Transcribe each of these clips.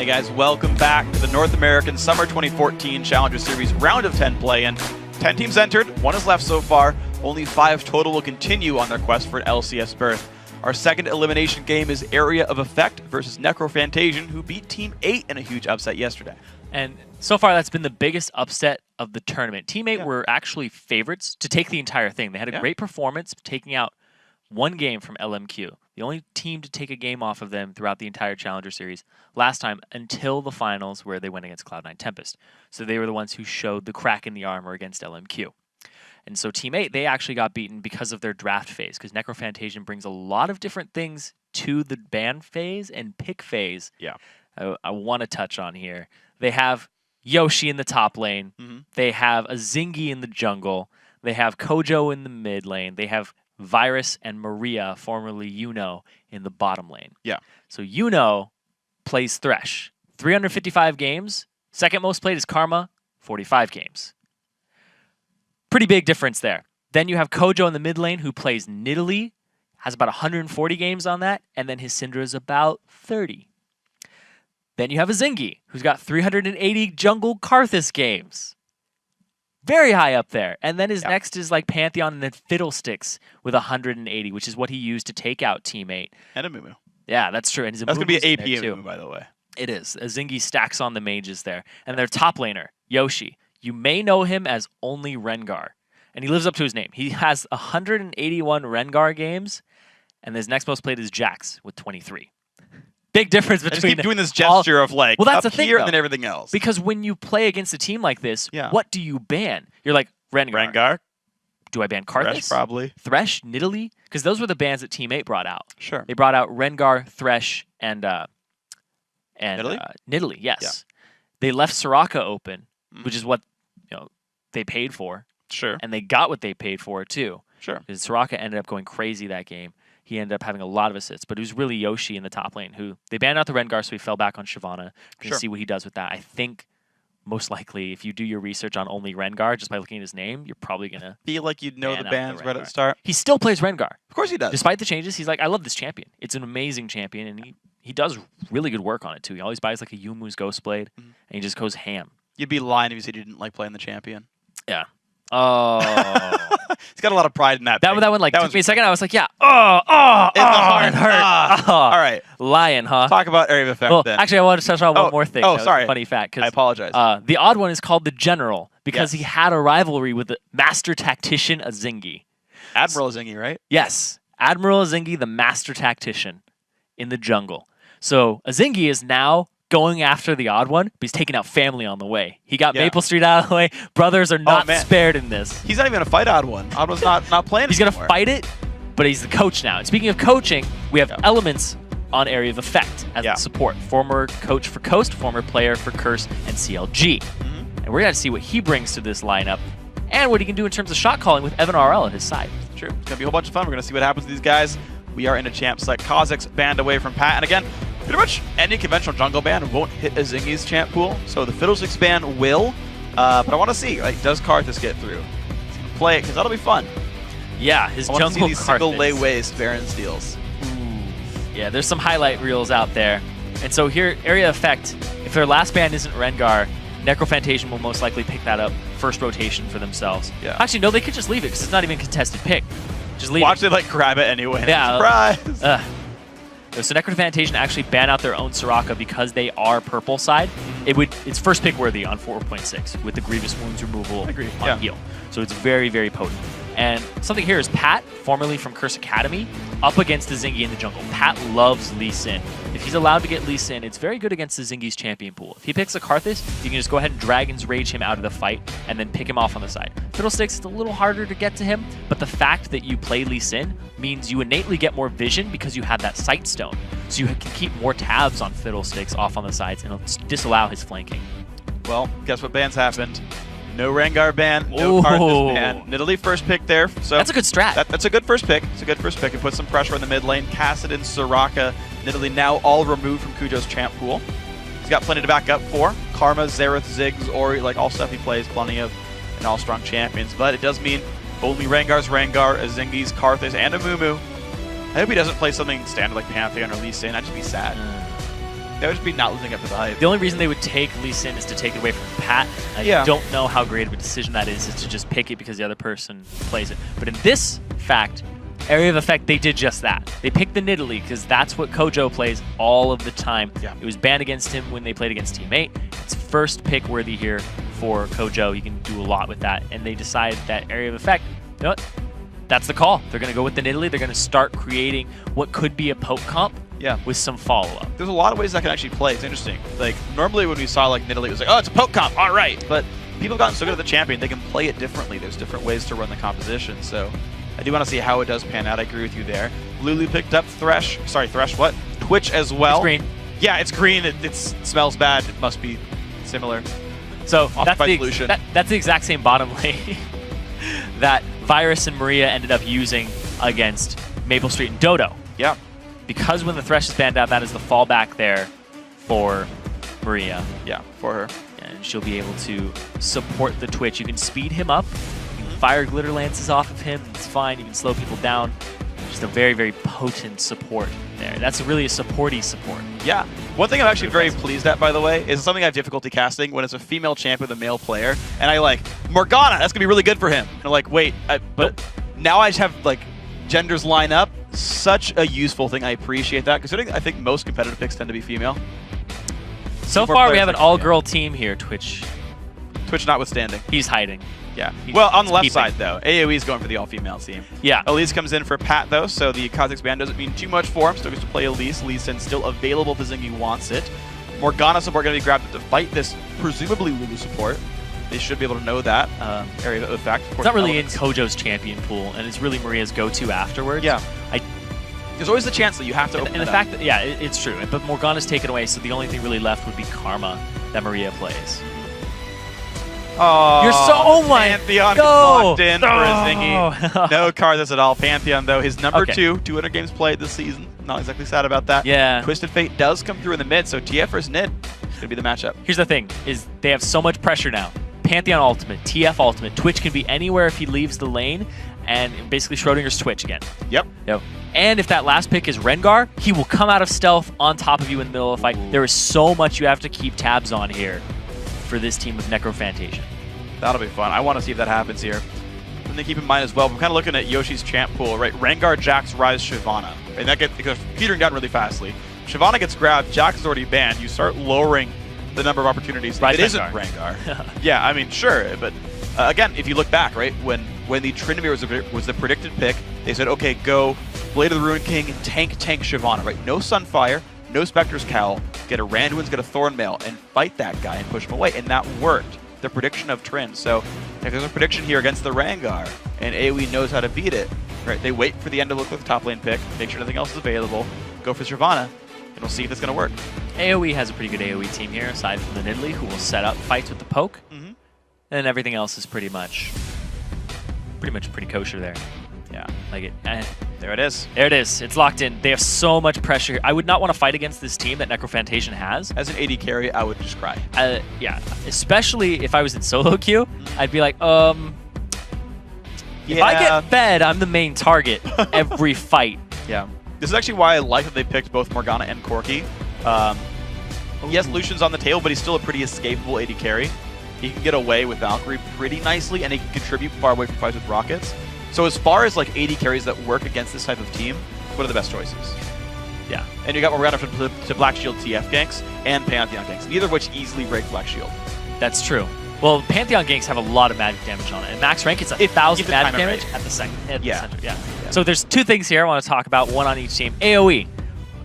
Hey guys, welcome back to the North American Summer 2014 Challenger Series Round of 10 play-in. 10 teams entered, 1 is left so far. Only 5 total will continue on their quest for an LCS berth. Our second elimination game is Area of Effect versus Necrophantasia, who beat Team 8 in a huge upset yesterday. And so far, that's been the biggest upset of the tournament. Team 8 were actually favorites to take the entire thing. They had a great performance, taking out one game from LMQ. The only team to take a game off of them throughout the entire Challenger Series last time until the finals where they went against Cloud9 Tempest. So they were the ones who showed the crack in the armor against LMQ. And so Team 8, they actually got beaten because of their draft phase, because Necrophantasia brings a lot of different things to the ban phase and pick phase. Yeah. I want to touch on here. They have Yoshi in the top lane. They have a Zingy in the jungle. They have Kojo in the mid lane. They have Virus and Maria, formerly Yuno, in the bottom lane. Yeah. So Yuno plays Thresh. 355 games. Second most played is Karma, 45 games. Pretty big difference there. Then you have Kojo in the mid lane who plays Nidalee, has about 140 games on that, and then his Syndra is about 30. Then you have a Zingy who's got 380 jungle Karthus games. Very high up there. And then his next is like Pantheon and then Fiddlesticks with 180, which is what he used to take out Team 8. And a Mumu. Yeah, that's true. And that's going to be an AP Mumu, by the way. It is. A Zingy stacks on the mages there. And their top laner, Yoshi. You may know him as only Rengar. And he lives up to his name. He has 181 Rengar games. And his next most played is Jax with 23. Big difference between. I just keep doing this gesture of like, well, that's up the thing, here though. and then everything else. Because when you play against a team like this, what do you ban? You're like, Rengar. Do I ban Karthus? Thresh, probably. Thresh, Nidalee? Because those were the bans that Team 8 brought out. Sure. They brought out Rengar, Thresh, and Nidalee? Nidalee, yes. Yeah. They left Soraka open, which is what they paid for. Sure. And they got what they paid for, too. Sure. Because Soraka ended up going crazy that game. He ended up having a lot of assists, but it was really Yoshi in the top lane who they banned out the Rengar, so he fell back on Shyvana. Gonna see what he does with that. I think most likely, if you do your research on only Rengar just by looking at his name, you're probably gonna feel like you'd know the bans right at the start. He still plays Rengar. Of course he does. Despite the changes, he's like, I love this champion. It's an amazing champion, and he does really good work on it too. He always buys like a Yumu's Ghostblade, and he just goes ham. You'd be lying if you said you didn't like playing the champion. Yeah. Oh. He's got a lot of pride in that. That one like took me a second. I was like, yeah. It hurt. All right. Lying, huh? Talk about Area of Effect then. Actually, I wanted to touch on one more thing. Oh, sorry. Funny fact. I apologize. The odd one is called the General because he had a rivalry with the Master Tactician Zingy. Admiral Zingy, right? Yes. Admiral Zingy, the Master Tactician in the jungle. So Zingy is now going after the odd one, but he's taking out family on the way. He got Maple Street out of the way. Brothers are not spared in this. He's not even going to fight odd one. Odd one's not playing He's going to fight it, but he's the coach now. And speaking of coaching, we have elements on Area of Effect as the support. Former coach for Coast, former player for Curse and CLG. And we're going to see what he brings to this lineup and what he can do in terms of shot calling with Evan RL at his side. True. It's going to be a whole bunch of fun. We're going to see what happens to these guys. We are in a champ select. Kha'Zix's banned away from Pat. And again, pretty much any conventional jungle ban won't hit a Zingy's champ pool. So the Fiddlesticks ban will. But I want to see, like, does Karthus get through? Play it, because that'll be fun. Yeah, his jungle I want to see these Karthus. single layways Baron steals. Yeah, there's some highlight reels out there. And so here, Area of Effect, if their last ban isn't Rengar, Necrophantasia will most likely pick that up first rotation for themselves. Yeah. Actually, no, they could just leave it because it's not even a contested pick. Just leave Watch it. Like, grab it anyway. Yeah. Surprise! So Necrophantasia actually ban out their own Soraka because they are purple side. It's first pick worthy on 4.6 with the Grievous Wounds removal on heal. So it's very, very potent. And something here is Pat, formerly from Curse Academy, up against the Zingy in the jungle. Pat loves Lee Sin. If he's allowed to get Lee Sin, it's very good against the Zingy's champion pool. If he picks a Karthus, you can just go ahead and Dragon's Rage him out of the fight and then pick him off on the side. Fiddlesticks, it's a little harder to get to him, but the fact that you play Lee Sin means you innately get more vision because you have that Sight Stone. So you can keep more tabs on Fiddlesticks off on the sides and it'll disallow his flanking. Well, guess what bans happened? No Rengar ban, no Karthus ban. Nidalee first pick there. So that's a good strat. That's a good first pick. It's a good first pick. It puts some pressure on the mid lane. Kassadin, Soraka, Nidalee now all removed from Kujo's champ pool. He's got plenty to back up for. Karma, Xerath, Ziggs, Ori, like all stuff he plays, plenty of, and all strong champions. But it does mean only Rengar's Rengar, a Zingy's Karthus, and a Mumu. I hope he doesn't play something standard like Pantheon or Lee Sin. I'd just be sad. That would just be not living up to the hype. The only reason they would take Lee Sin is to take it away from Pat. I don't know how great of a decision that is to just pick it because the other person plays it. But in this fact, Area of Effect, they did just that. They picked the Nidalee because that's what Kojo plays all of the time. Yeah. It was banned against him when they played against Team 8. It's first pick worthy here for Kojo. You can do a lot with that. And they decided that Area of Effect, you know what? That's the call. They're going to go with the Nidalee. They're going to start creating what could be a poke comp with some follow-up. There's a lot of ways that can actually play. It's interesting. Like, normally when we saw like Nidalee, it was like, oh, it's a poke comp. All right. But people have gotten so good at the champion, they can play it differently. There's different ways to run the composition. So I do want to see how it does pan out. I agree with you there. Lulu picked up Thresh. Sorry, Thresh what? Twitch as well. It's green. Yeah, it's green. It smells bad. It must be similar. So that's the exact same bottom lane that Virus and Maria ended up using against Maple Street and Dodo. Yeah. Because when the Thresh is banned out, that is the fallback there for Maria. Yeah, for her. And she'll be able to support the Twitch. You can speed him up. You can fire glitter lances off of him. It's fine. You can slow people down. Just a very, very potent support there. That's really a supporty support. Yeah. One thing I'm actually very pleased at, by the way, is something I have difficulty casting when it's a female champion with a male player, and I like, Morgana, that's going to be really good for him. And I'm like, wait, but now I just have, like, genders line up. Such a useful thing. I appreciate that, considering I think most competitive picks tend to be female. So far, we have an all-girl team here, Twitch. Twitch notwithstanding. He's hiding. Yeah. Well, on the left side, though, AOE is going for the all-female team. Yeah. Elise comes in for Pat, though, so the Kha'Zix ban doesn't mean too much for him. Still gets to play Elise. Lee Sin still available if Zingy wants it. Morgana support going to be grabbed to fight this, presumably Lulu support. They should be able to know that. Area of Effect. It's not really in Kojo's champion pool, and it's really Maria's go-to afterwards. Yeah. There's always the chance that you have to open and the fact that, yeah, it's true. But Morgana's taken away, so the only thing really left would be Karma that Maria plays. Oh, you're so, oh my, Pantheon gets locked in for a Zingy. No Kha'Zix at all. Pantheon, though, his number 2, 200 games played this season. Not exactly sad about that. Yeah. Twisted Fate does come through in the mid, so TF versus Nid is going to be the matchup. Here's the thing, is they have so much pressure now. Pantheon ultimate, TF ultimate, Twitch can be anywhere if he leaves the lane, and basically Schrodinger's Twitch again. Yep. And if that last pick is Rengar, he will come out of stealth on top of you in the middle of the fight. There is so much you have to keep tabs on here for this team of Necrophantasia. That'll be fun. I want to see if that happens here. And then keep in mind as well, we're kind of looking at Yoshi's champ pool, right? Rengar, Jax, Ryze, Shyvana. And that gets petering down really fastly. Shyvana gets grabbed, Jax is already banned. You start lowering the number of opportunities. Ryze it isn't Rengar. Yeah, I mean, sure. But again, if you look back, right, when the Tryndamere was the predicted pick, they said, okay, go Blade of the Ruined King, tank Shyvana, right? No Sunfire, no Spectre's Cowl, get a Randuin's, get a Thornmail, and fight that guy and push him away. And that worked. The prediction of Trynd. So if there's a prediction here against the Rengar, and AOE knows how to beat it, right? They wait for the end to look like the top lane pick, make sure nothing else is available, go for Shyvana, and we'll see if it's going to work. AOE has a pretty good AOE team here, aside from the Nidalee, who will set up fights with the poke. And everything else is pretty much pretty kosher there. Yeah, like it. There it is. There it is. It's locked in. They have so much pressure. I would not want to fight against this team that Necrophantasia has. As an AD carry, I would just cry. Yeah, especially if I was in solo queue, I'd be like, if I get fed, I'm the main target every fight. Yeah. This is actually why I like that they picked both Morgana and Corki. Yes, Lucian's on the table, but he's still a pretty escapable AD carry. He can get away with Valkyrie pretty nicely, and he can contribute far away from fights with rockets. So as far as like AD carries that work against this type of team, what are the best choices? Yeah. And you got Morgana to Black Shield TF ganks and Pantheon ganks, neither of which easily break Black Shield. That's true. Well, Pantheon ganks have a lot of magic damage on it. And max rank, it's 1,000 magic damage at the second. Yeah. Yeah. So there's two things here I want to talk about, one on each team. AOE.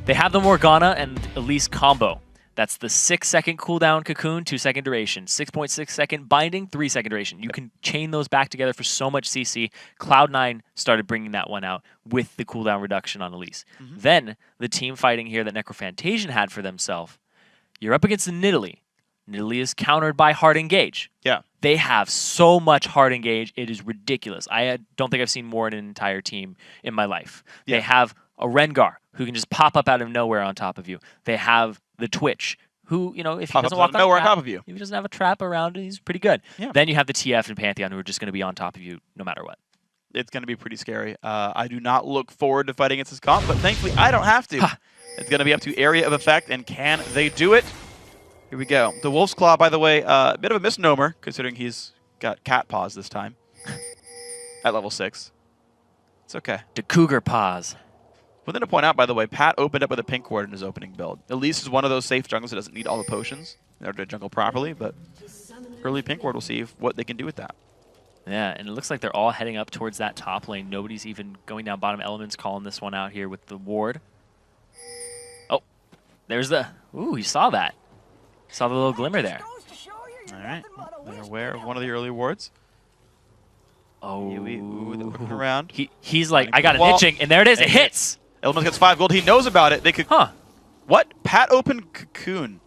They have the Morgana and Elise combo. That's the 6-second cooldown cocoon, 2-second duration. 6.6 second binding, 3-second duration. You can chain those back together for so much CC. Cloud9 started bringing that one out with the cooldown reduction on Elise. Then, the team fighting here that Necrophantasia had for themselves, you're up against the Nidalee. Nidalee is countered by Hard Engage. Yeah. They have so much Hard Engage, it is ridiculous. I don't think I've seen more in an entire team in my life. Yeah. They have a Rengar, who can just pop up out of nowhere on top of you. They have the Twitch, who, you know, if he doesn't walk on top of you, if he doesn't have a trap around, he's pretty good. Yeah. Then you have the TF and Pantheon, who are just going to be on top of you no matter what. It's going to be pretty scary. I do not look forward to fighting against this comp, but thankfully I don't have to. It's going to be up to area of effect, and can they do it? Here we go. The Wolf's Claw, by the way, a bit of a misnomer, considering he's got cat paws this time at level 6. It's okay. The Cougar Paws. One thing to point out, by the way, Pat opened up with a pink ward in his opening build. Elise is one of those safe jungles that doesn't need all the potions in order to jungle properly, but early pink ward, we'll see what they can do with that. Yeah, and it looks like they're all heading up towards that top lane. Nobody's even going down bottom. Elements calling this one out here with the ward. Oh, there's the... Ooh, you saw that. Saw the little glimmer there. All right. They're aware of one of the early wards. Oh. Ooh, they're looking around. He's like, I got an itching, and there it is. It hits. Elements gets 5 gold. He knows about it. They could... Huh. What? Pat opened Cocoon.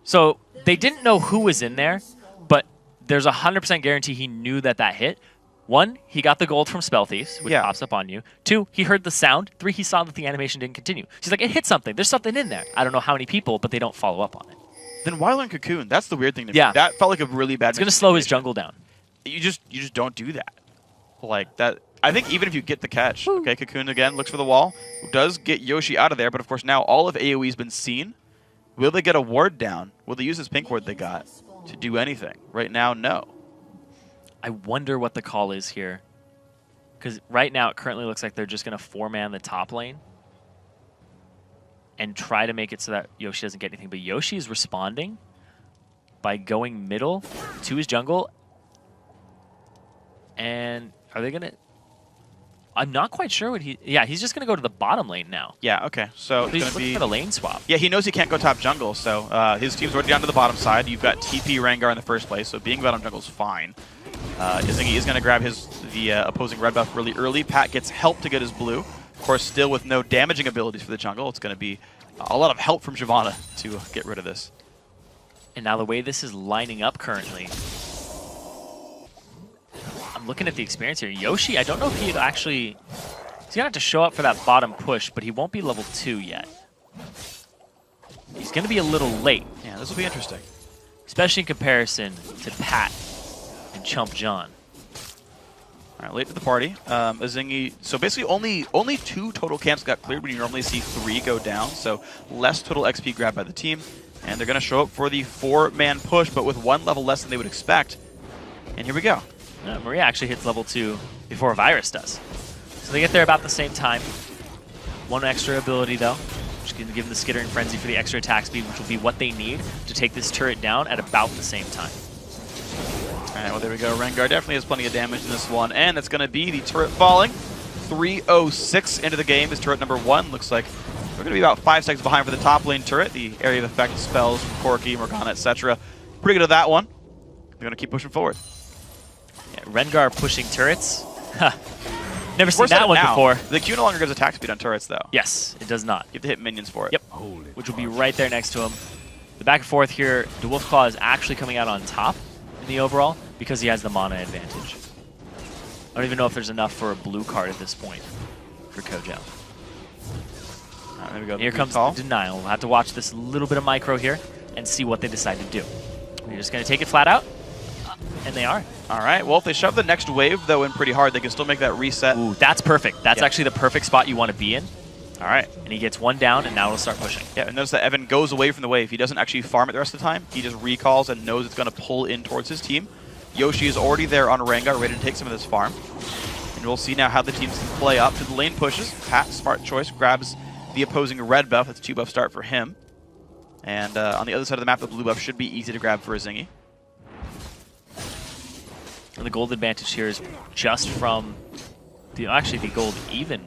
So they didn't know who was in there, but there's a 100% guarantee he knew that that hit. 1, he got the gold from Spell Thieves, which pops up on you. 2, he heard the sound. 3, he saw that the animation didn't continue. She's like, it hit something. There's something in there. I don't know how many people, but they don't follow up on it. Then why learn Cocoon? That's the weird thing to me. Yeah. That felt like a really bad... It's going to slow his jungle down. You just don't do that. Like that. I think even if you get the catch, okay, Cocoon again looks for the wall, does get Yoshi out of there, but of course now all of AOE's been seen. Will they get a ward down? Will they use this pink ward they got to do anything? Right now, no. I wonder what the call is here. Because right now it currently looks like they're just going to 4-man the top lane and try to make it so that Yoshi doesn't get anything. But Yoshi is responding by going middle to his jungle. And are they going to... I'm not quite sure what he... Yeah, he's just going to go to the bottom lane now. Yeah, okay. So he's looking for the lane swap. Yeah, he knows he can't go top jungle, so his team's already down to the bottom side. You've got TP Rengar in the first place, so being bottom jungle is fine. Izangi is going to grab the opposing red buff really early. Pat gets help to get his blue. Of course, still with no damaging abilities for the jungle. It's going to be a lot of help from Shyvana to get rid of this. And now the way this is lining up currently... I'm looking at the experience here. Yoshi, I don't know if he'd actually... He's going to have to show up for that bottom push, but he won't be level 2 yet. He's going to be a little late. Yeah, this will be interesting. Especially in comparison to Pat and Chump John. All right, late to the party. Izangi, so basically only 2 total camps got cleared when you normally see 3 go down, so less total XP grabbed by the team. And they're going to show up for the 4-man push, but with 1 level less than they would expect. And here we go. Maria actually hits level 2 before Virus does. So they get there about the same time. 1 extra ability, though. Just going to give them the Skittering Frenzy for the extra attack speed, which will be what they need to take this turret down at about the same time. All right, well, there we go. Rengar definitely has plenty of damage in this one, and it's going to be the turret falling. 3:06 into the game is turret number 1. Looks like we're going to be about 5 seconds behind for the top lane turret. The area of effect spells from Corki, Morgana, etc. Pretty good at that one. They're going to keep pushing forward. Yeah, Rengar pushing turrets. Never seen that one before. The Q no longer gives attack speed on turrets, though. Yes, it does not. You have to hit minions for it. Yep, which will be right there next to him. The back and forth here, the Wolf Claw is actually coming out on top in the overall because he has the mana advantage. I don't even know if there's enough for a blue card at this point for Kojo. There we go. Here comes the denial. We'll have to watch this little bit of micro here and see what they decide to do. We're just going to take it flat out, and they are. All right. Well, if they shove the next wave, though, in pretty hard, they can still make that reset. Ooh, that's perfect. That's actually the perfect spot you want to be in. All right. And he gets 1 down, and now it'll start pushing. Yeah, and notice that Evan goes away from the wave. He doesn't actually farm it the rest of the time. He just recalls and knows it's going to pull in towards his team. Yoshi is already there on Rengar, ready to take some of this farm. And we'll see now how the teams play up to the lane pushes. Pat, smart choice, grabs the opposing red buff. That's a 2-buff start for him. And on the other side of the map, the blue buff should be easy to grab for Izangi. And the gold advantage here is just from the gold even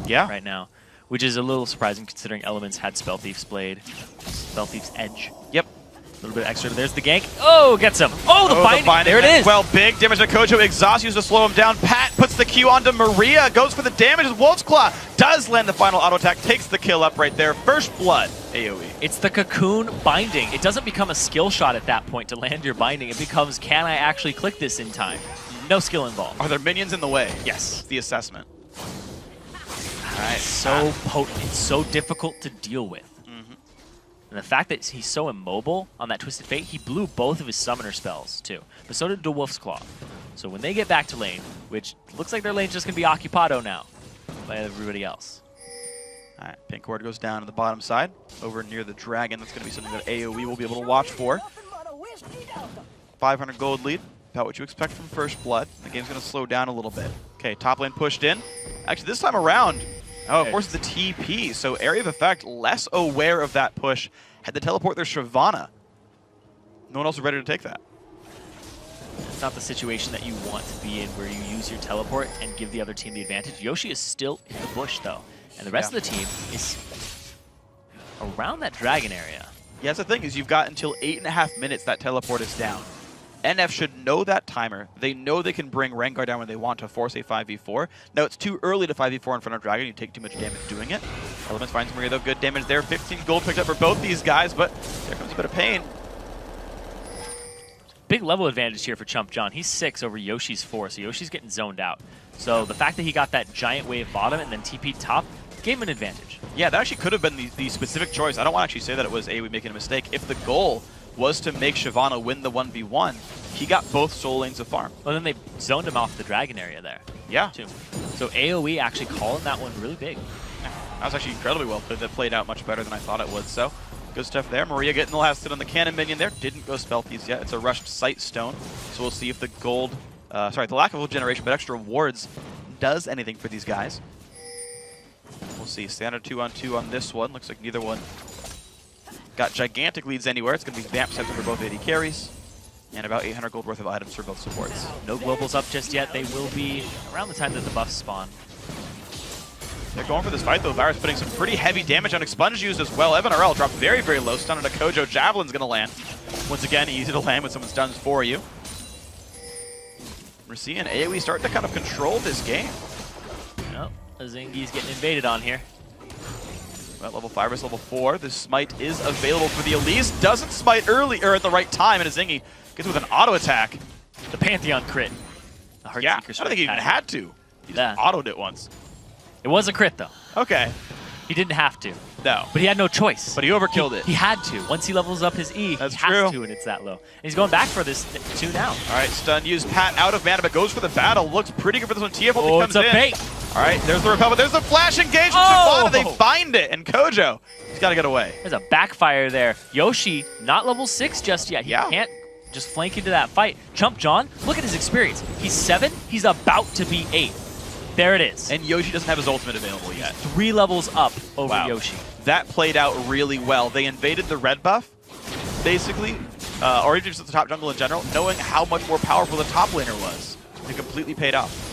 right now, which is a little surprising considering Elements had Spell Thief's Blade, Spell Thief's Edge. Yep. A little bit extra. There's the gank. Oh, gets him. Oh, the binding. There it is. Well, big damage to Kojo. Exhaust used to slow him down. Pat puts the Q onto Maria. Goes for the damage. Wolf's Claw does land the final auto attack. Takes the kill up right there. First blood, AOE. It's the Cocoon binding. It doesn't become a skill shot at that point to land your binding. It becomes, can I actually click this in time? No skill involved. Are there minions in the way? Yes. The assessment. All right. So potent. It's so difficult to deal with. And the fact that he's so immobile on that Twisted Fate, he blew both of his summoner spells, too. But so did the Wolf's Claw. So when they get back to lane, which looks like their lane's just going to be Occupado now by everybody else. All right, pink ward goes down to the bottom side, over near the dragon. That's going to be something that AOE will be able to watch for. 500 gold lead, about what you expect from First Blood. The game's going to slow down a little bit. Okay, top lane pushed in. Actually, this time around, oh, of course, it's the TP. So area of effect, less aware of that push. Had to teleport their Shyvana. No one else was ready to take that. It's not the situation that you want to be in where you use your teleport and give the other team the advantage. Yoshi is still in the bush, though. And the rest of the team is around that dragon area. Yeah, that's the thing, is you've got until 8.5 minutes that teleport is down. NF should know that timer. They know they can bring Rengar down when they want to force a 5v4. Now, it's too early to 5v4 in front of Dragon. You take too much damage doing it. Elements finds Maria, though. Good damage there. 15 gold picked up for both these guys, but there comes a bit of pain. Big level advantage here for Chump John. He's 6 over Yoshi's 4, so Yoshi's getting zoned out. So the fact that he got that giant wave bottom and then TP top gave him an advantage. Yeah, that actually could have been the specific choice. I don't want to actually say that it was AOE making a mistake. If the goal was to make Shyvana win the 1v1, he got both soul lanes of farm. Well, then they zoned him off the dragon area there. Yeah. Too. So AOE actually calling that one really big. That was actually incredibly well played. That played out much better than I thought it would. So good stuff there. Maria getting the last hit on the cannon minion there. Didn't go spell piece yet. It's a rushed sight stone. So we'll see if the gold, the lack of gold generation, but extra wards does anything for these guys. We'll see. Standard 2-on-2 on this one. Looks like neither one got gigantic leads anywhere. It's going to be vamp sets for both AD carries. And about 800 gold worth of items for both supports. No globals up just yet. They will be around the time that the buffs spawn. They're going for this fight, though. Virus putting some pretty heavy damage on Expunge used as well. Evan RL dropped very, very low. Stun on a Kojo. Javelin's going to land. Once again, easy to land when someone stuns for you. We're seeing AOE start to kind of control this game. Oh, Zingi's getting invaded on here. Well, level 5 versus level 4. The smite is available for the Elise. Doesn't smite early or at the right time, and Zingi gets with an auto attack. The Pantheon crit. The Yeah, I don't think he even had to. He just autoed it once. It was a crit, though. Okay. He didn't have to. No. But he had no choice. But he overkilled it. He had to. Once he levels up his E, That's he has true. to, and it's that low. And he's going back for this 2 now. All right, stun used. Pat out of mana, but goes for the battle. Looks pretty good for this one. TF only comes it's a in. bait. All right, there's the repel, but there's the flash engagement. Oh! They find it, and Kojo, he's got to get away. There's a backfire there. Yoshi, not level 6 just yet. He can't just flank into that fight. Chump John, look at his experience. He's 7. He's about to be 8. There it is. And Yoshi doesn't have his ultimate available yet. 3 levels up over Yoshi. That played out really well. They invaded the red buff, basically, or even just the top jungle in general, knowing how much more powerful the top laner was. It completely paid off.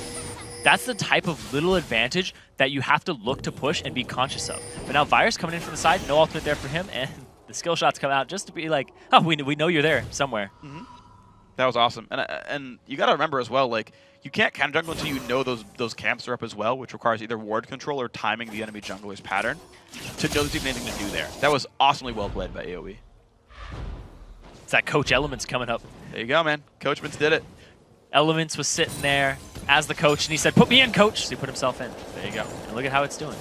That's the type of little advantage that you have to look to push and be conscious of. But now Virus coming in from the side, no ultimate there for him, and the skill shots come out just to be like, oh, we know you're there somewhere. Mm-hmm. That was awesome. And you got to remember as well, like, you can't counter jungle until you know those camps are up as well, which requires either ward control or timing the enemy jungler's pattern to know there's even anything to do there. That was awesomely well played by AOE. It's that Coach Elements coming up. There you go, man. Coachmans did it. Elements was sitting there as the coach, and he said, put me in, coach. So he put himself in. There you go. And look at how it's doing.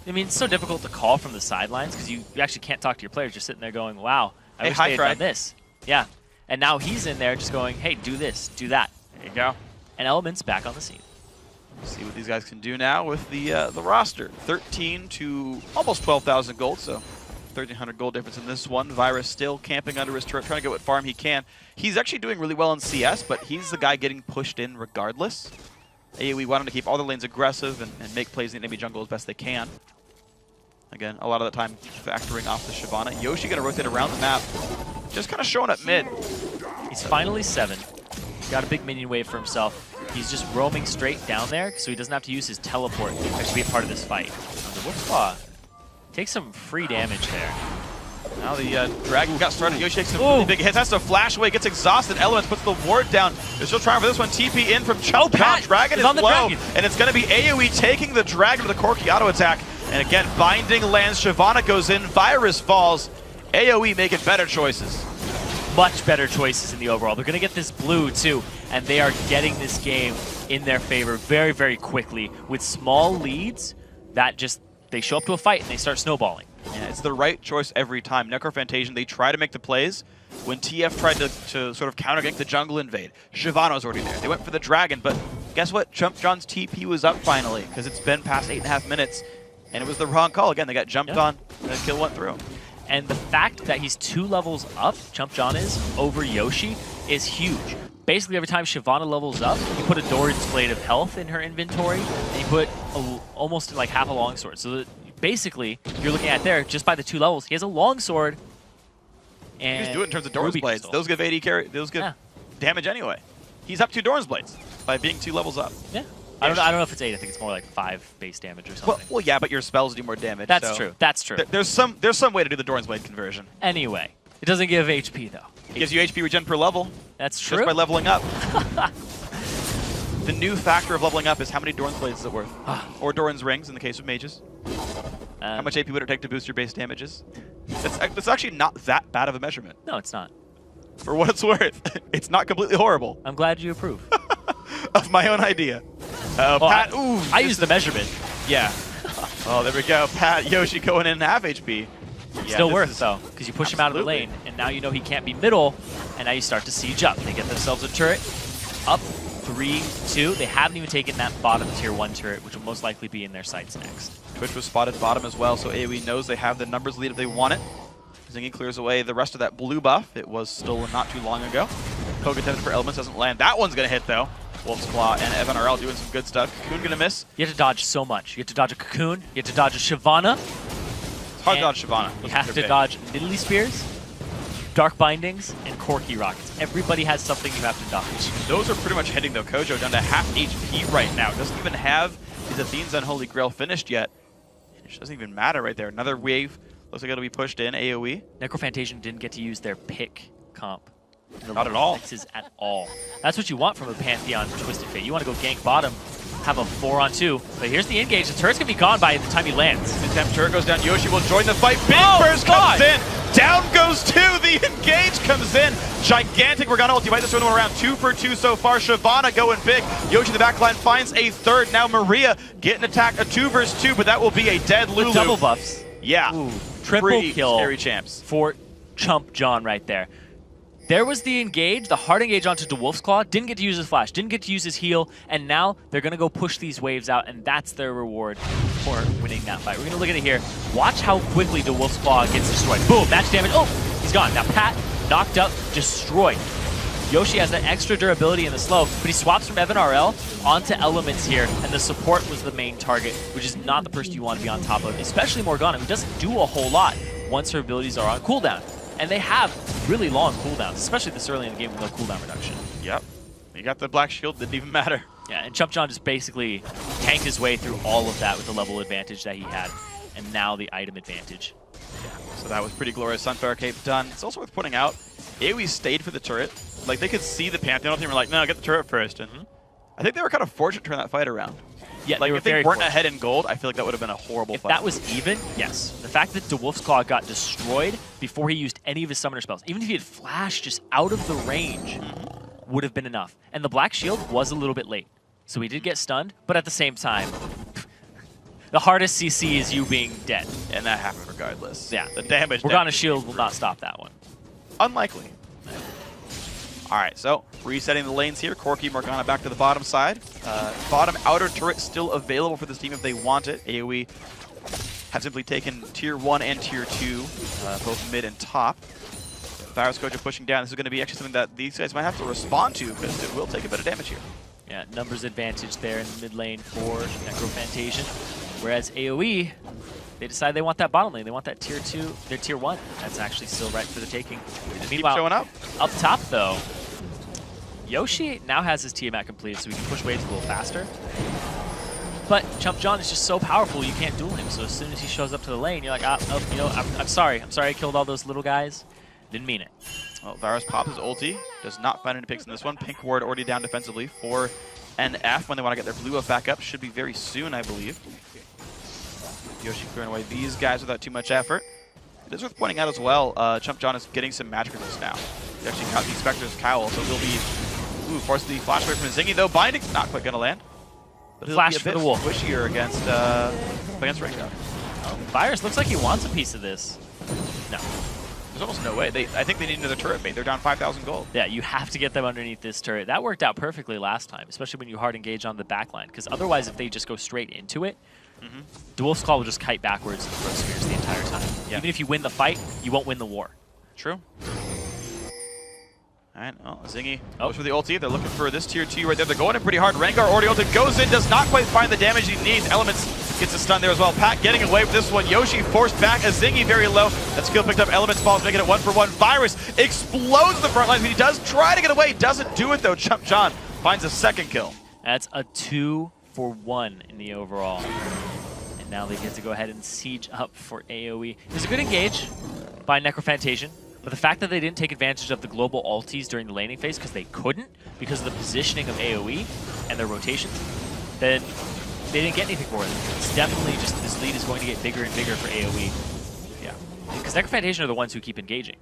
I mean, it's so difficult to call from the sidelines because you actually can't talk to your players. You're sitting there going, wow, I wish they had done this. Yeah. And now he's in there just going, hey, do this, do that. There you go. And Elements back on the scene. See what these guys can do now with the roster. 13 to almost 12,000 gold, so 1,300 gold difference in this one. Virus still camping under his turret, trying to get what farm he can. He's actually doing really well in CS, but he's the guy getting pushed in regardless. AOE wanting to keep all the lanes aggressive and make plays in the enemy jungle as best they can. Again, a lot of the time factoring off the Shyvana. Yoshi going to rotate around the map, just kind of showing up mid. He's finally 7. He's got a big minion wave for himself. He's just roaming straight down there, so he doesn't have to use his teleport to actually be a part of this fight. The Wolfspaw takes some free damage there. Now the Dragon got started. Yoshi takes some really big hits. Has to flash away. Gets exhausted. Elements puts the ward down. They're still trying for this one. TP in from Chump. Dragon is on the low. dragon. And it's going to be AOE taking the Dragon with a Corki auto attack. And again, Binding lands. Shyvana goes in. Virus falls. AOE making better choices. Much better choices in the overall. They're going to get this blue, too. And they are getting this game in their favor very, very quickly. With small leads, that just, they show up to a fight and they start snowballing. Yeah, it's the right choice every time. Necrophantasia, they try to make the plays. When TF tried to sort of counter gank the jungle invade, Shyvana was already there. They went for the dragon, but guess what? Chump John's TP was up finally, because it's been past 8.5 minutes. And it was the wrong call. Again, they got jumped on, and the kill went through. And the fact that he's 2 levels up, Chump John is, over Yoshi, is huge. Basically, every time Shyvana levels up, you put a Doran's Blade of Health in her inventory, and you put almost like half a longsword. So basically, you're looking at there, just by the 2 levels, he has a longsword. And you just do it in terms of Doran's Blades. Crystal. Those give AD carry. Those give damage anyway. He's up 2 Doran's Blades by being 2 levels up. Yeah. I don't know if it's 8. I think it's more like 5 base damage or something. Well, yeah, but your spells do more damage. That's so true. That's true. There's some way to do the Doran's Blade conversion. Anyway, it doesn't give HP though. It gives you HP regen per level. That's true. Just by leveling up. The new factor of leveling up is how many Doran's Blades is it worth? Or Doran's Rings in the case of mages. How much AP would it take to boost your base damages? It's actually not that bad of a measurement. No, it's not. For what it's worth, it's not completely horrible. I'm glad you approve. Of my own idea. Pat, I use the measurement. Yeah. Oh, there we go. Pat, Yoshi going in half HP. Yeah, Still worth, though, because you push him out of the lane, and now you know he can't be middle, and now you start to siege up. They get themselves a turret. Up 3-2. They haven't even taken that bottom tier 1 turret, which will most likely be in their sights next. Twitch was spotted bottom as well, so AOE knows they have the numbers lead if they want it. Zingy clears away the rest of that blue buff. It was stolen not too long ago. Koga attempted for elements, doesn't land. That one's going to hit, though. Wolf's Claw and Evan RL doing some good stuff. Cocoon going to miss. You have to dodge so much. You have to dodge a Cocoon. You have to dodge a Shyvana. It's hard to dodge Shyvana. You have to dodge Nidalee Spears, Dark Bindings, and Corki Rockets. Everybody has something you have to dodge. Those are pretty much hitting, though. Kojo down to half HP right now. Doesn't even have his Athene's Unholy Grail finished yet. It doesn't even matter right there. Another wave. Looks like it'll be pushed in, AOE. Necrophantasia didn't get to use their pick comp. Not at all. Mixes at all. That's what you want from a Pantheon Twisted Fate. You want to go gank bottom, have a 4-on-2. But here's the engage. The turret's going to be gone by the time he lands. Mid-temp turret goes down. Yoshi will join the fight. Big burst God. comes in. Down goes 2. The engage comes in. Gigantic Morgana ulti. Might just win one around. 2 for 2 so far. Shyvana going big. Yoshi in the backline finds a third. Now Maria getting attacked. A 2 versus 2, but that will be a dead Lulu. With double buffs. Yeah. Ooh, triple Pretty kill scary champs. for Chump John right there. There was the engage, the hard engage onto DeWolf's Claw. Didn't get to use his flash, didn't get to use his heal, and now they're going to go push these waves out, and that's their reward for winning that fight. We're going to look at it here. Watch how quickly DeWolf's Claw gets destroyed. Boom, match damage. Oh, he's gone. Now Pat, knocked up, destroyed. Yoshi has that extra durability in the slow, but he swaps from Evan RL onto Elements here, and the support was the main target, which is not the person you want to be on top of, especially Morgana, who doesn't do a whole lot once her abilities are on cooldown. And they have really long cooldowns, especially this early in the game with no cooldown reduction. Yep. You got the black shield, didn't even matter. Yeah, and Chump John just basically tanked his way through all of that with the level advantage that he had, and now the item advantage. Yeah, so that was pretty glorious. Sunfire Cape done. It's also worth pointing out, AOE stayed for the turret. Like, they could see the Pantheon team and were like, no, get the turret first. And I think they were kind of fortunate to turn that fight around. Yeah, like, if they weren't ahead in gold, I feel like that would have been a horrible fight. If that was even, yes. The fact that DeWolf's Claw got destroyed before he used any of his summoner spells, even if he had flashed just out of the range, would have been enough. And the Black Shield was a little bit late. So he did get stunned, but at the same time, the hardest CC is you being dead. And that happened regardless. Yeah. The damage. Morgana's shield will not stop that one. Unlikely. All right, so resetting the lanes here. Corki, Morgana back to the bottom side. Bottom outer turret still available for this team if they want it. AOE have simply taken tier 1 and tier 2, both mid and top. Virus Kojo pushing down. This is going to be actually something that these guys might have to respond to because it will take a bit of damage here. Yeah, numbers advantage there in the mid lane for Necrophantasia. Whereas AOE, they decide they want that bottom lane. They want that tier 2, their tier 1. That's actually still right for the taking. Meanwhile, keep showing up top though, Yoshi now has his Tiamat completed, so he can push waves a little faster. But Chump John is just so powerful, you can't duel him. So as soon as he shows up to the lane, you're like, you know, I'm sorry. I'm sorry I killed all those little guys. Didn't mean it. Well, Varus pops his ulti. Does not find any picks in this one. Pink ward already down defensively for NF when they want to get their blue buff back up. Should be very soon, I believe. Yoshi clearing away these guys without too much effort. It is worth pointing out as well, Chump John is getting some magic resist now. He actually got the Spectre's Cowl, so he'll be forced the flash away from Zingy, though. Binding's not quite going to land. But he'll flash be a for bit the wolf. squishier against Rengar. Virus looks like he wants a piece of this. No. There's almost no way. I think they need another turret bait. They're down 5,000 gold. Yeah, you have to get them underneath this turret. That worked out perfectly last time, especially when you hard engage on the backline. Because otherwise, if they just go straight into it, Dwarf's Claw will just kite backwards and throw spears the entire time. Yeah. Even if you win the fight, you won't win the war. True. All right, well, Zingy goes for the ulti. They're looking for this tier 2 right there. They're going in pretty hard. Rengar already ulted, goes in, does not quite find the damage he needs. Elements gets a stun there as well. Pat getting away with this one. Yoshi forced back. A Zingy very low. That skill picked up. Elements falls, making it 1-for-1. Virus explodes the front lines, but he does try to get away. Doesn't do it though. Chump John finds a second kill. That's a 2-for-1 in the overall. And now they get to go ahead and siege up for AOE. It was a good engage by Necrophantation. But the fact that they didn't take advantage of the global ultis during the laning phase because they couldn't, because of the positioning of AoE and their rotations, then they didn't get anything for it. It's definitely just this lead is going to get bigger and bigger for AoE. Yeah. Because Necrophantation are the ones who keep engaging.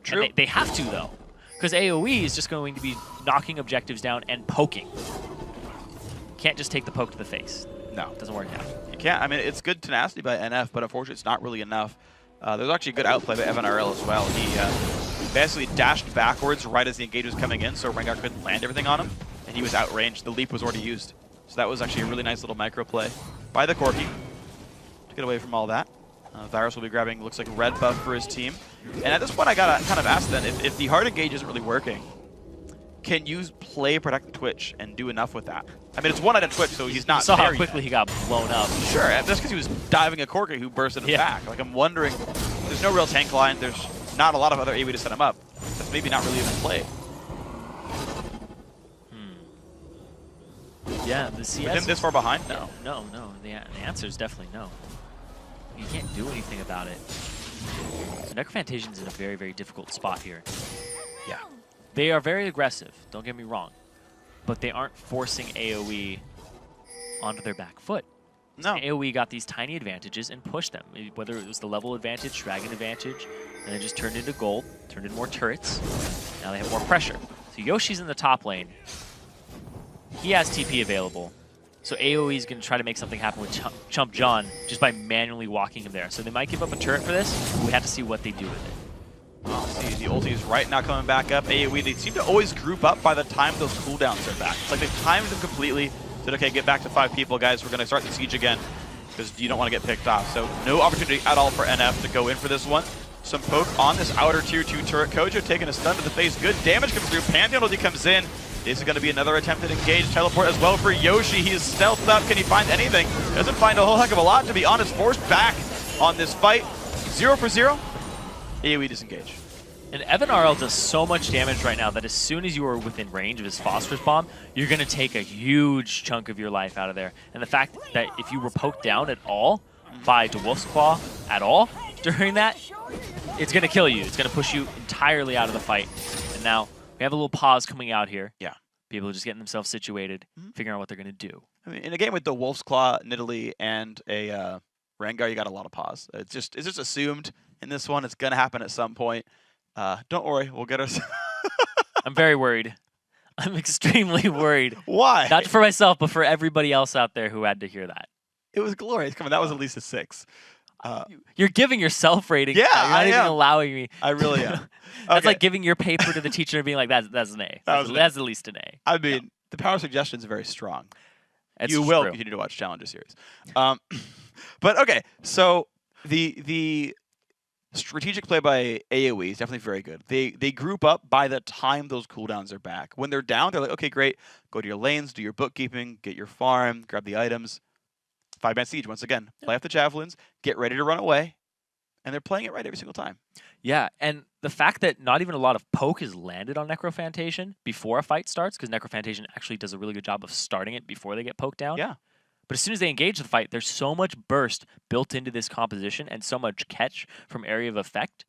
True. And they have to, though. Because AoE is just going to be knocking objectives down and poking. Can't just take the poke to the face. No. It doesn't work out. You can't. I mean, it's good tenacity by NF, but unfortunately it's not really enough. There's actually a good outplay by Evan RL as well. He basically dashed backwards right as the engage was coming in, so Rengar couldn't land everything on him, and he was outranged. The leap was already used. So that was actually a really nice little micro play by the Corki to get away from all that. Virus will be grabbing, looks like, red buff for his team. And at this point, I gotta kind of ask then, if the hard engage isn't really working, can you play Protect the Twitch and do enough with that? I mean, it's one on Twitch, so he's not saw there how quickly yet. he got blown up. Sure, and that's because he was diving a Corki who bursted him back. Like, I'm wondering, there's no real tank line, there's not a lot of other AoE to set him up. That's maybe not really even played. Yeah, the CS... With him this far behind? No. The answer is definitely no. You can't do anything about it. Necrophantation's in a very, very difficult spot here. Yeah. They are very aggressive, don't get me wrong. But they aren't forcing AoE onto their back foot. No. AoE got these tiny advantages and pushed them. Whether it was the level advantage, dragon advantage, and it just turned into gold, turned into more turrets. Now they have more pressure. So Yoshi's in the top lane. He has TP available. So AoE is going to try to make something happen with Chump John just by manually walking him there. So they might give up a turret for this. We have to see what they do with it. Oh, see, the ulti is right now coming back up. AoE, they seem to always group up by the time those cooldowns are back. It's like they've timed them completely. Said, okay, get back to 5 people, guys. We're going to start the siege again because you don't want to get picked off. So no opportunity at all for NF to go in for this one. Some poke on this outer tier 2 turret. Kojo taking a stun to the face. Good damage comes through. Pantheon ulti comes in. This is going to be another attempted engage. Teleport as well for Yoshi. He is stealthed up. Can he find anything? Doesn't find a whole heck of a lot, to be honest. Forced back on this fight. 0 for 0. AoE disengage. And Evan RL does so much damage right now that as soon as you are within range of his Phosphorus Bomb, you're going to take a huge chunk of your life out of there. And the fact that if you were poked down at all by Dwarf's Claw at all during that, it's going to kill you. It's going to push you entirely out of the fight. And now we have a little pause coming out here. Yeah. People are just getting themselves situated, figuring out what they're going to do. I mean, in a game with the Wolf's Claw, Nidalee, and a Rengar, you got a lot of pause. It's just assumed in this one. It's going to happen at some point. Don't worry, we'll get us. I'm very worried. I'm extremely worried. Why? Not for myself, but for everybody else out there who had to hear that. It was glorious. Come on, that was at least a 6. You're giving yourself ratings. Yeah, You're not even allowing me. I really am. That's like giving your paper to the teacher and being like, that's an A. That's at least an A. I mean, the power suggestion is very strong. That's you will true. continue to watch Challenger Series. But okay, so the strategic play by AoE is definitely very good. They group up by the time those cooldowns are back. When they're down, they're like, okay, great. Go to your lanes, do your bookkeeping, get your farm, grab the items. 5-man siege once again. Play off the javelins, get ready to run away, and they're playing it right every single time. Yeah, and the fact that not even a lot of poke is landed on Necrophantation before a fight starts, because Necrophantation actually does a really good job of starting it before they get poked down. Yeah. But as soon as they engage the fight, there's so much burst built into this composition and so much catch from area of effect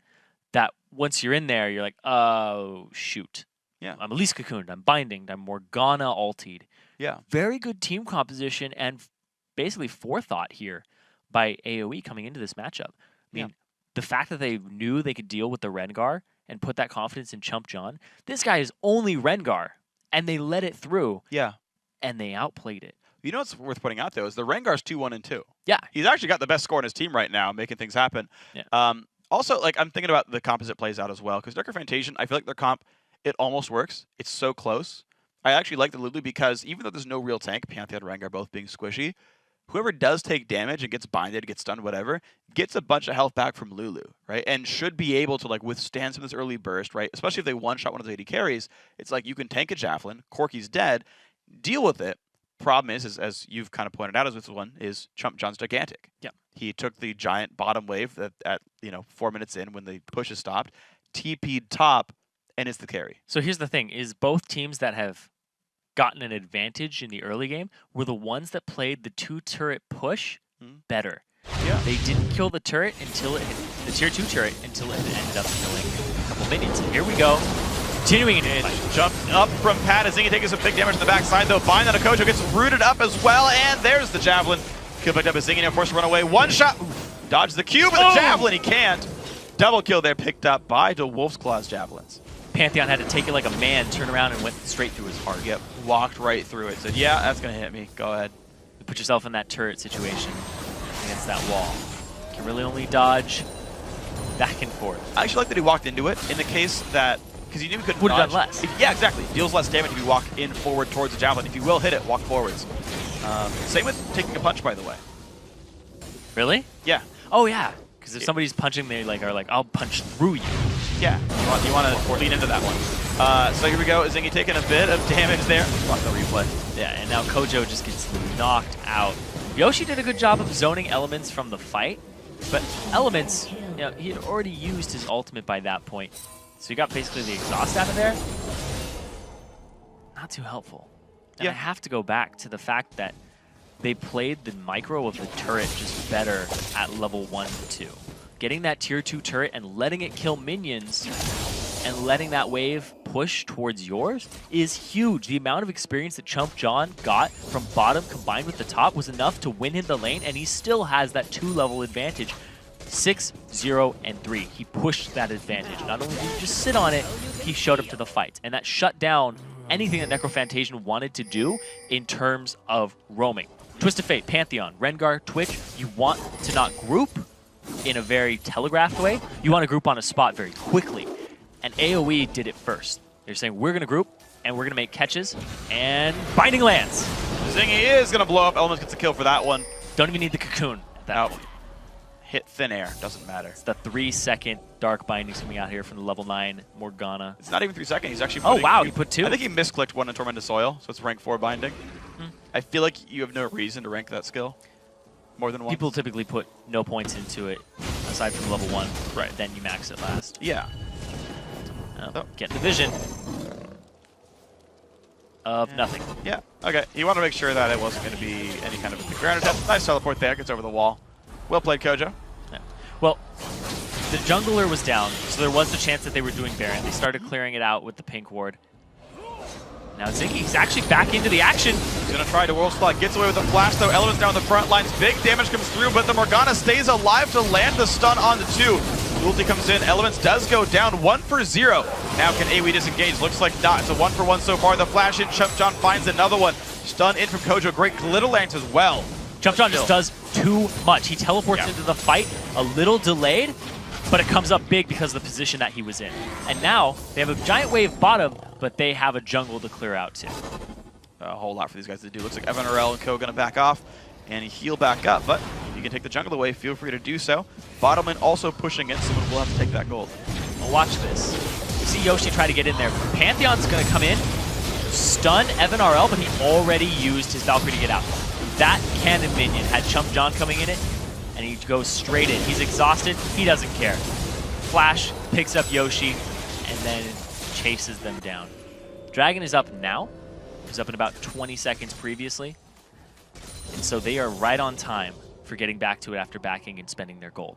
that once you're in there, you're like, oh, shoot. Yeah. I'm Elise Cocooned, I'm Binding, I'm Morgana ultied. Yeah. Very good team composition and basically forethought here by AoE coming into this matchup. I mean, the fact that they knew they could deal with the Rengar and put that confidence in Chump John, this guy is only Rengar, and they let it through. Yeah. And they outplayed it. You know what's worth pointing out, though, is the Rengar's 2-1-2. Yeah. He's actually got the best score in his team right now, making things happen. Yeah. Also, like, I'm thinking about the comp as it plays out as well, because Necrophantation, I feel like their comp, it almost works. It's so close. I actually like the Lulu because even though there's no real tank, Pantheon and Rengar both being squishy, whoever does take damage and gets binded, gets stunned, whatever, gets a bunch of health back from Lulu, right? And should be able to like withstand some of this early burst, right? Especially if they one-shot one of those AD carries. It's like you can tank a Javelin, Corki's dead, deal with it. Problem is as you've kind of pointed out as this one, is Chump John's gigantic. Yeah. He took the giant bottom wave at 4 minutes in when the push is stopped, TP'd top, and it's the carry. So here's the thing, is both teams that have gotten an advantage in the early game were the ones that played the 2-turret push better. Yeah. They didn't kill the turret until it hit the tier 2 turret until it ended up killing a couple minions. And here we go. Continuing into the fight. Jump up from Pat as Zingy taking some big damage on the backside, though. Bind on a Kojo gets rooted up as well, and there's the Javelin. Kill picked up as Zingy now forced to run away. One shot. Ooh, dodges the cube, but the Javelin he can't. Double kill there picked up by the Wolf's Claw's Javelins. Pantheon had to take it like a man, turn around, and went straight through his heart. Yep, walked right through it. Said, yeah, that's going to hit me. Go ahead. You put yourself in that turret situation against that wall. You can really only dodge back and forth. I actually like that he walked into it in the case that, because you knew he couldn't Would have dodge. done less. Yeah, exactly. Deals less damage if you walk in forward towards the Javelin. If you will hit it, walk forwards. Same with taking a punch, by the way. Really? Yeah. Oh, yeah. Because if somebody's punching, they are like, I'll punch through you. Yeah, you want to lean into that one. So here we go. Zingy taking a bit of damage there. Watch the replay. Yeah, and now Kojo just gets knocked out. Yoshi did a good job of zoning Elements from the fight, but Elements, he had already used his ultimate by that point. So he got basically the exhaust out of there. Not too helpful. And I have to go back to the fact that they played the micro of the turret just better at level 1 to 2. Getting that tier 2 turret and letting it kill minions and letting that wave push towards yours is huge. The amount of experience that Chump John got from bottom combined with the top was enough to win him the lane, and he still has that 2-level advantage. 6, 0, and 3. He pushed that advantage. Not only did he just sit on it, he showed up to the fight. And that shut down anything that Necrophantasia wanted to do in terms of roaming. Twisted Fate, Pantheon, Rengar, Twitch, you want to not group in a very telegraphed way. You want to group on a spot very quickly. And AOE did it first. They're saying, we're going to group, and we're going to make catches, and Binding lands. Zingy is going to blow up. Elements gets a kill for that one. Don't even need the cocoon at that point. Hit thin air. Doesn't matter. It's the 3-second Dark Bindings coming out here from the level 9 Morgana. It's not even 3 seconds. He's actually putting, oh, wow. He put 2. I think he misclicked one in Tormented Soil, so it's rank 4 binding. I feel like you have no reason to rank that skill more than one. People typically put no points into it aside from level 1. Right. Then you max it last. Yeah. Get the vision of nothing. Yeah. Okay. You want to make sure that it wasn't going to be any kind of a ground attack. Nice teleport there. Gets over the wall. Well played, Kojo. Yeah. Well, the jungler was down, so there was the chance that they were doing Baron. They started clearing it out with the pink ward. Now Zingy's actually back into the action. He's going to try to World Slot. Gets away with the flash, though. Elements down the front lines. Big damage comes through, but the Morgana stays alive to land the stun on the 2. Ulti comes in. Elements does go down 1 for 0. Now can AOE disengage? Looks like not. It's a 1 for 1 so far. The flash in. Chump John finds another one. Stun in from Kojo. Great glitter lance as well. Chump John just does too much. He teleports into the fight a little delayed, but it comes up big because of the position that he was in. And now they have a giant wave bottom, but they have a jungle to clear out too. A whole lot for these guys to do. Looks like Evan RL and Co going to back off and heal back up, but if you can take the jungle away, feel free to do so. Bottom lane also pushing it, so we'll have to take that gold. Well, watch this. You see Yoshi try to get in there. Pantheon's going to come in, stun Evan RL, but he already used his Valkyrie to get out. That cannon minion had Chump John coming in it, and he goes straight in. He's exhausted. He doesn't care. Flash picks up Yoshi, and then chases them down. Dragon is up now. He was up in about 20 seconds previously. And so they are right on time for getting back to it after backing and spending their gold.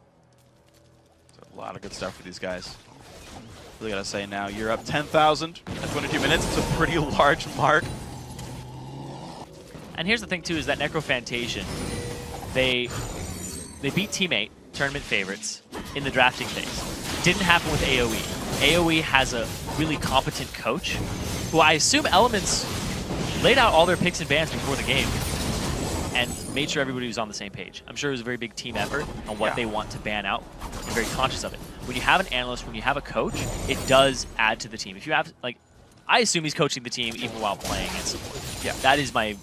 A lot of good stuff for these guys. Really gotta say now, you're up 10,000 at 22 minutes. It's a pretty large mark. And here's the thing too, is that Necrophantasia, they beat Team 8, tournament favorites, in the drafting phase. Didn't happen with AOE. AOE has a really competent coach, who I assume Elements laid out all their picks and bans before the game and made sure everybody was on the same page. I'm sure it was a very big team effort on what they want to ban out, and very conscious of it. When you have an analyst, when you have a coach, it does add to the team. If you have, like, I assume he's coaching the team even while playing and support. Yeah, that is my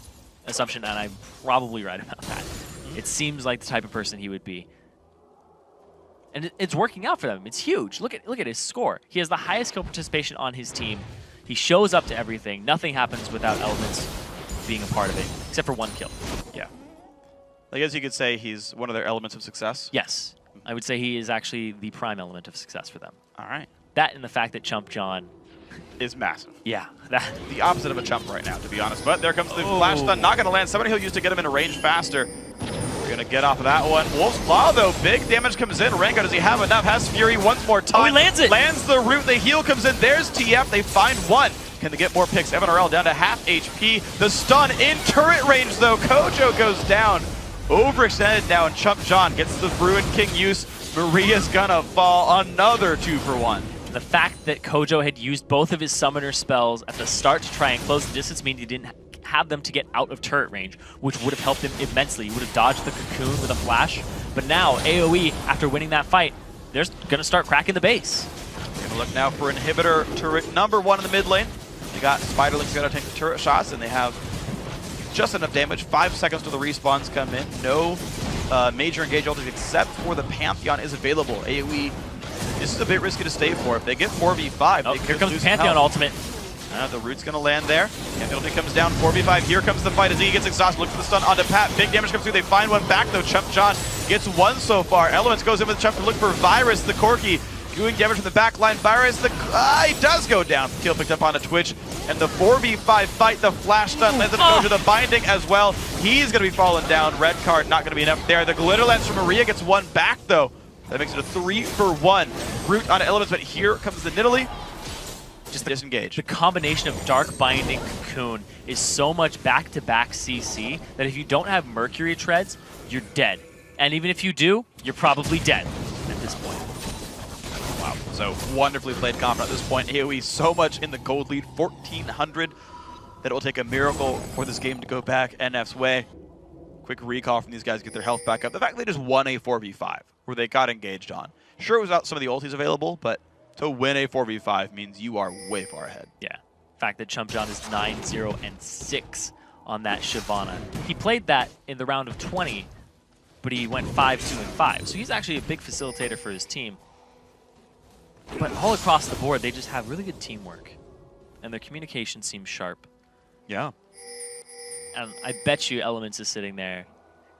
assumption, and I'm probably right about that. It seems like the type of person he would be. And it's working out for them. It's huge. Look at his score. He has the highest kill participation on his team. He shows up to everything. Nothing happens without Elements being a part of it, except for 1 kill. Yeah. I guess you could say he's one of their elements of success. Yes. I would say he is actually the prime element of success for them. All right. That and the fact that Chump John is massive. Yeah. The opposite of a Chump right now, to be honest. But there comes the flash stun. Not going to land. Somebody he'll use to get him in a range faster. We're going to get off of that one. Wolf's Claw, though. Big damage comes in. Rango, does he have enough? Has Fury once more time. Oh, he lands it. Lands the root. The heal comes in. There's TF. They find one. Can they get more picks? MNRL down to half HP. The stun in turret range, though. Kojo goes down. Overextended now, and Chump John gets the Bruin King use. Maria's gonna fall. Another 2-for-1. The fact that Kojo had used both of his summoner spells at the start to try and close the distance means he didn't have them to get out of turret range, which would have helped him immensely. He would have dodged the cocoon with a flash. But now, AOE, after winning that fight, they're going to start cracking the base. Going to look now for inhibitor turret number 1 in the mid lane. They got Spiderlings going to take the turret shots, and they have just enough damage. 5 seconds till the respawns come in. No major engage ultimate except for the Pantheon is available. AOE, this is a bit risky to stay for. If they get 4v5, oh, they here could comes lose the Pantheon health. ultimate. The root's going to land there. Penalty comes down, 4v5. Here comes the fight as he gets exhausted. Look for the stun onto Pat. Big damage comes through. They find one back, though. Chump John gets one so far. Elements goes in with Chump to look for Virus, the Corki. Doing damage from the back line. Virus, he does go down. Kill picked up onto Twitch. And the 4v5 fight, the flash stun lands on Kojo, the binding as well. He's going to be falling down. Red card not going to be enough there. The glitter lance from Maria gets one back, though. That makes it a 3-for-1. Root onto Elements, but here comes the Nidalee. Just disengage. The combination of Dark Binding Cocoon is so much back-to-back CC that if you don't have Mercury Treads, you're dead. And even if you do, you're probably dead at this point. Wow, so wonderfully played comp at this point. AOE so much in the gold lead, 1,400, that it will take a miracle for this game to go back NF's way. Quick recall from these guys to get their health back up. The fact they just won a 4v5, where they got engaged on. Sure, it was out some of the ultis available, but to win a 4v5 means you are way far ahead. Yeah. The fact that Chump John is 9-0-6 on that Shyvana. He played that in the round of 20, but he went 5-2-5. So he's actually a big facilitator for his team. But all across the board, they just have really good teamwork. And their communication seems sharp. Yeah. And I bet you Elements is sitting there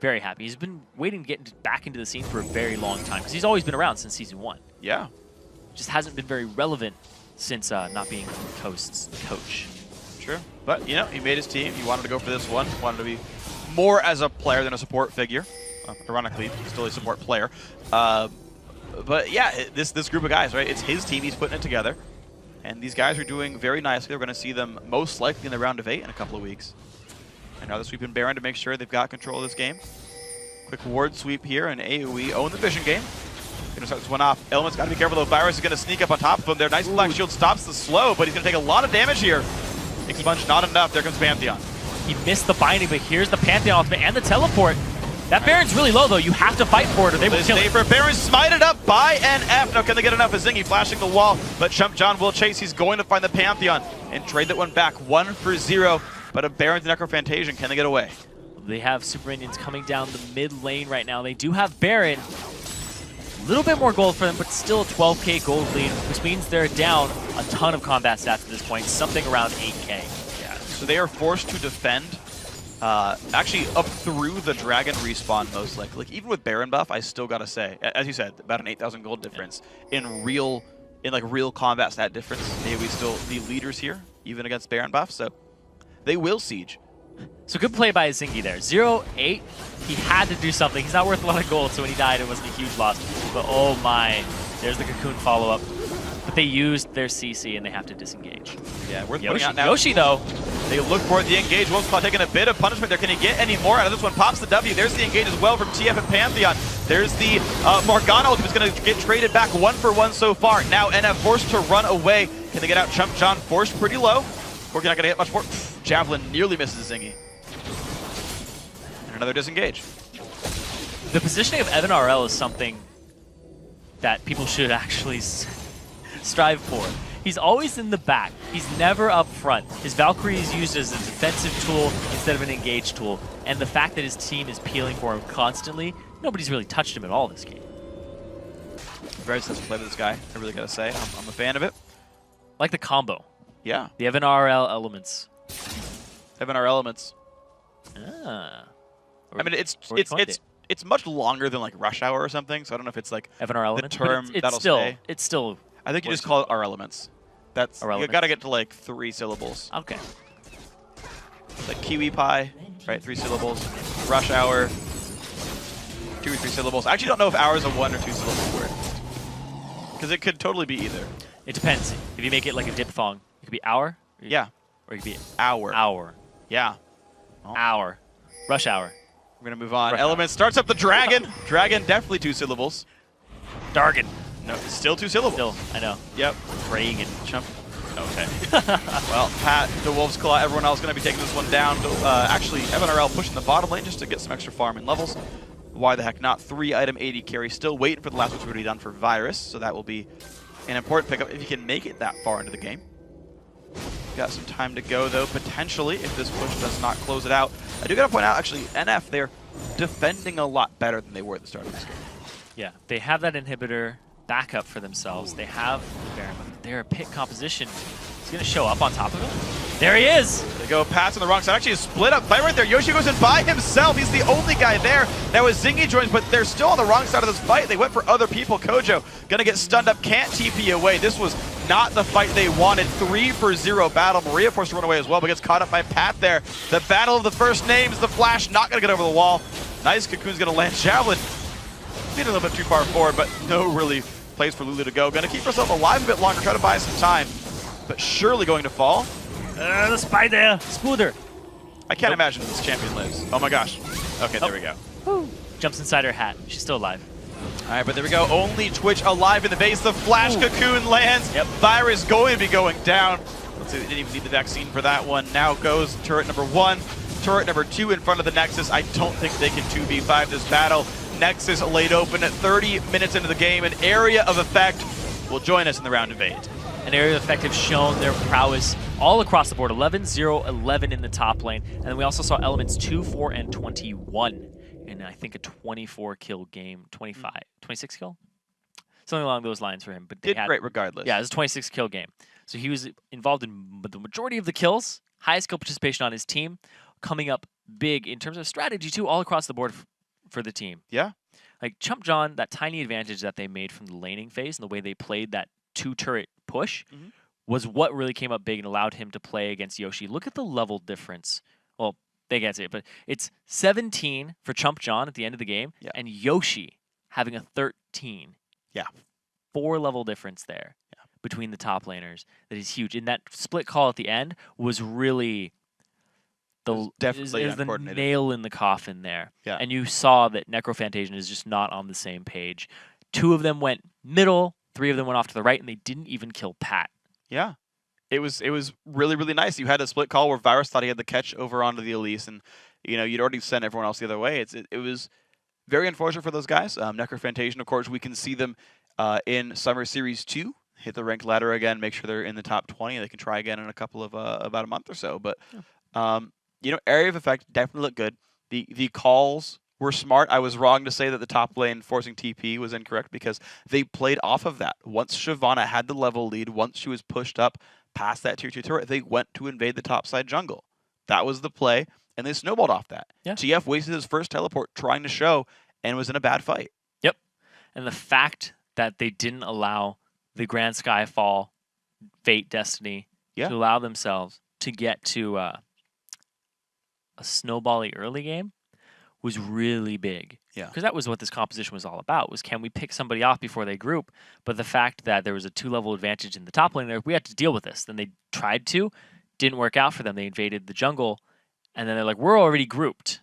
very happy. He's been waiting to get back into the scene for a very long time, because he's always been around since Season 1. Yeah. Just hasn't been very relevant since not being Coast's coach. True. But, you know, he made his team. He wanted to go for this one. Wanted to be more as a player than a support figure. Ironically, still a support player. But yeah, this group of guys, right? It's his team. He's putting it together. And these guys are doing very nicely. We're going to see them most likely in the round of 8 in a couple of weeks. And now they're sweeping Baron to make sure they've got control of this game. Quick ward sweep here, and AOE own the vision game. Gonna start this one off. Element's got to be careful though. Virus is going to sneak up on top of him there. Nice black shield stops the slow, but he's going to take a lot of damage here. Expunge not enough. There comes Pantheon. He missed the binding, but here's the Pantheon ultimate and the teleport. That Baron's really low though. You have to fight for it or they will kill it. For Baron smited up by NF. Now can they get enough? Zingy flashing the wall, but Chump John will chase. He's going to find the Pantheon and trade that one back. 1-for-0, but a Baron's Necrophantasia. Can they get away? They have Super Minions coming down the mid lane right now. They do have Baron. A little bit more gold for them, but still a 12k gold lead, which means they're down a ton of combat stats at this point, something around 8k. Yeah, so they are forced to defend actually up through the Dragon respawn most likely. Like, even with Baron buff, I still gotta say, as you said, about an 8,000 gold difference in real combat stat difference. Maybe we still the leaders here, even against Baron buff, so they will siege. So good play by Zingy there. 0-8, he had to do something. He's not worth a lot of gold, so when he died, it wasn't a huge loss. But oh my, there's the Cocoon follow-up. But they used their CC and they have to disengage. Yeah, worth pointing out now. Yoshi, though. They look for the engage. Wolf's Claw taking a bit of punishment there. Can he get any more out of this one? Pops the W. There's the engage as well from TF and Pantheon. There's the Morgana ultimate. It's going to get traded back 1-for-1 so far. Now NF forced to run away. Can they get out? Chump John forced pretty low. We're not going to get much more. Javelin nearly misses Zingy. And another disengage. The positioning of MNRL is something that people should actually strive for. He's always in the back. He's never up front. His Valkyrie is used as a defensive tool instead of an engaged tool. And the fact that his team is peeling for him constantly, nobody's really touched him at all this game. Very successful play with this guy, I really gotta say. I'm a fan of it. Like the combo. Yeah. The Evan RL elements. Evan R elements. Ah. I mean, it's much longer than like Rush Hour or something, so I don't know if it's like Evan R elements, the term it's that'll still, stay. It's still. I think you just call it R elements. That's R you gotta get to like 3 syllables. Okay. Like Kiwi Pie, right? 3 syllables. Rush Hour, 2 or 3 syllables. I actually don't know if hour is a 1 or 2 syllable word, because it could totally be either. It depends. If you make it like a diphthong, it could be hour. Yeah. Or it could be Hour. hour. Yeah. Oh. Hour. Rush hour. We're gonna move on. Rush Element starts up the dragon. Dragon, definitely 2 syllables. Dargan. No, it's still 2 syllables. Still, I know. Yep. Dragon. Chump. Okay. Well, Pat, the Wolf's Claw, everyone else going to be taking this one down. Actually, Evan RL pushing the bottom lane just to get some extra farm and levels. Why the heck not? 3-item AD carry. Still waiting for the last one's already done for Virus, so that will be an important pickup if you can make it that far into the game. Got some time to go, though, potentially, if this push does not close it out. I do got to point out, actually, NF, they're defending a lot better than they were at the start of this game. Yeah, they have that inhibitor backup for themselves. They have the Baron, but their pick composition is going to show up on top of him. There he is! They go Pat's on the wrong side. Actually, a split up fight right there. Yoshi goes in by himself. He's the only guy there. Now as Zingy joins, but they're still on the wrong side of this fight. They went for other people. Kojo gonna get stunned up, can't TP away. This was not the fight they wanted. 3-for-0 battle. Maria forced to run away as well, but gets caught up by Pat there. The battle of the first names. The Flash not gonna get over the wall. Nice, Cocoon's gonna land Javelin. Being a little bit too far forward, but no really place for Lulu to go. Gonna keep herself alive a bit longer, try to buy some time, but surely going to fall. The spider! Smoother! I can't imagine this champion lives. Oh my gosh. Okay, there we go. Woo. Jumps inside her hat. She's still alive. All right, but there we go. Only Twitch alive in the base. The Flash Cocoon lands. Yep. Virus going to be going down. Let's see, they didn't even need the vaccine for that one. Now goes turret number 1. Turret number 2 in front of the Nexus. I don't think they can 2v5 this battle. Nexus laid open at 30 minutes into the game. An area of effect will join us in the round of 8. An area of effect have shown their prowess all across the board. 11, 0, 11 in the top lane. And then we also saw elements 2, 4, and 21. And I think a 24 kill game, 25, 26 kill? Something along those lines for him. But they Did great regardless. Yeah, it was a 26 kill game. So he was involved in the majority of the kills, highest kill participation on his team, coming up big in terms of strategy too, all across the board for the team. Yeah. Like Chump John, that tiny advantage that they made from the laning phase and the way they played that 2-turret push was what really came up big and allowed him to play against Yoshi. Look at the level difference. Well, they can't see it, but it's 17 for Chump John at the end of the game, and Yoshi having a 13. Yeah. 4 level difference there between the top laners. That is huge. And that split call at the end was really definitely is the nail in the coffin there. Yeah. And you saw that Necrophantasia is just not on the same page. 2 of them went middle, 3 of them went off to the right, and they didn't even kill Pat. Yeah. It was really, really nice. You had a split call where Virus thought he had the catch over onto the Elise, and you'd already sent everyone else the other way. It was very unfortunate for those guys. Necrophantasia, of course, we can see them in Summer Series 2. Hit the ranked ladder again, make sure they're in the top 20. They can try again in a couple of about a month or so. But area of effect definitely looked good. The calls were smart. I was wrong to say that the top lane forcing TP was incorrect because they played off of that. Once Shyvana had the level lead, once she was pushed up past that tier 2 turret, they went to invade the top side jungle. That was the play, and they snowballed off that. Yeah. TF wasted his first teleport trying to show and was in a bad fight. Yep. And the fact that they didn't allow the Grand Skyfall, Fate, Destiny to allow themselves to get to a snowbally early game was really big. Yeah. Because that was what this composition was all about, was can we pick somebody off before they group? But the fact that there was a 2-level advantage in the top lane there, we had to deal with this. Then they tried to, didn't work out for them. They invaded the jungle, and then they're like, we're already grouped.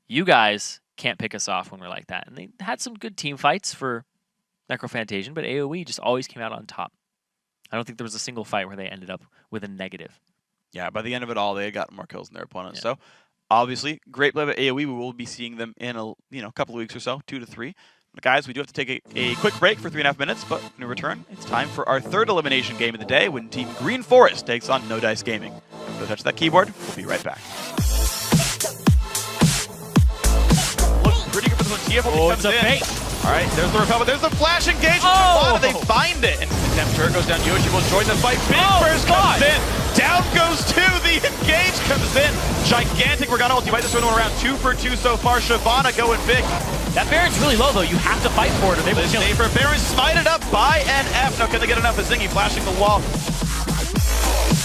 You guys can't pick us off when we're like that. And they had some good team fights for Necrophantasia, but AOE just always came out on top. I don't think there was a single fight where they ended up with a negative. Yeah, by the end of it all, they had gotten more kills than their opponents. So, obviously, great play by AOE. We will be seeing them in a couple of weeks or so, 2 to 3. Guys, we do have to take a quick break for 3.5 minutes, but when we return, it's time for our third elimination game of the day when Team Green Forest takes on No Dice Gaming. Don't touch that keyboard. We'll be right back. Looks pretty good for this one. TF comes in. Bait. All right, there's the repel, but there's the flash engagement. Oh! They find it, and Tempter goes down. Yoshi will join the fight. Big Burst comes in. Down goes 2. The engage comes in. Gigantic Morgana ulti. Might just win one around. 2 for 2 so far. Shyvana going big. That Baron's really low, though. You have to fight for it, or they will kill it. Baron smited up by NF. Now, can they get enough? Zingy flashing the wall.